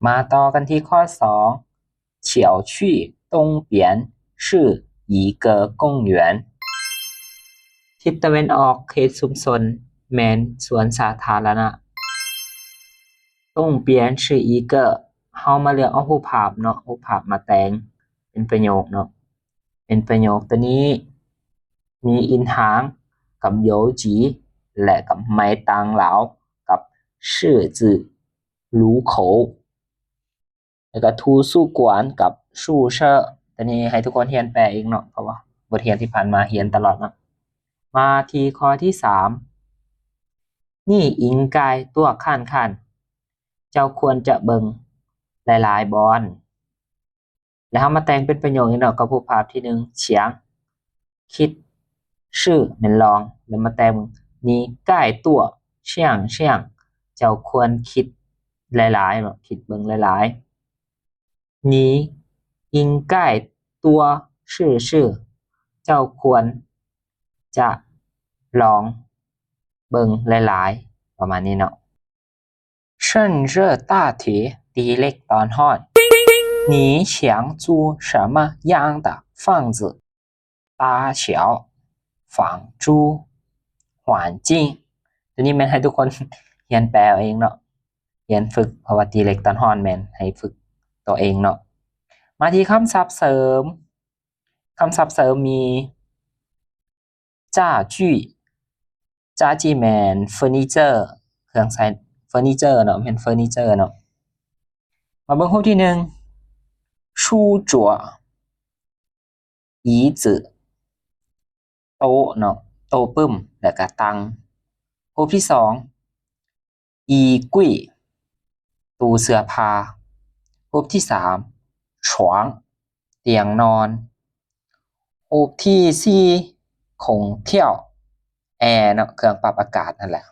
มาต่อกันที่ข้อ2小区东边是一个公园ทิศตะวันออกเขตชุมชนแมนสวนสาธารณะ东边是一个เฮามาเลือกเอารูปภาพเนาะรูปภาพมาแต่งเป็นประโยคเนาะเป็นประโยคตัวนี้มีอินหางกับโยจีและกับไม้ตางเหลากับชื่อจื่อรูเขาแล้วก็图书馆กับ宿舍ตัวนี้ให้ทุกคนเรียนแปลเองเนาะเพราะว่าบทเรียนที่ผ่านมาเรียนตลอดเนาะมาที่ข้อที่3นี่อิงกายตัวข้านเจ้าควรจะเบิ่งหลายๆบอนแล้วเรามาแต่งเป็นประโยคนี้เนาะกับรูปภาพที่1เฉียงคิดชื่อเป็นลองแล้วมาแต่งนี่ใกล้ตัวเชี่ยงเจ้าควรคิดหลายๆเนาะคิดเบิ่งหลายๆนี่อิงใกล้ตัวชื่อเจ้าควรจะลองเบิ่งหลายๆประมาณนี้เนาะ趁热打铁ตีเหล็กตอนฮ้อน你想租什么样的房子大小房租环境ตัวนี้แม่นให้ทุกคนเรียนแปลเองเนาะเรียนฝึกเพราะว่าตีเหล็กตอนฮ้อนแม่นให้ฝึกตัวเองเนาะมาที่คำศัพท์เสริมคำศัพท์เสริมมีจ้าจี้จ้าจี้แม่นเฟอร์นิเจอร์เครื่องใช้เฟอร์นิเจอร์เนาะเป็นเฟอร์นิเจอร์เนาะมาเบิ่งรูปที่1书桌椅子โต๊ะเนาะโต๊ะปึ้มแล้วก็ตังรูปที่2อีกุ้ยตู้เสื้อผ้ารูปที่3ฉวางเตียงนอนรูปที่4คงเที่ยวแอร์เนาะเครื่องปรับอากาศนั่นแหละ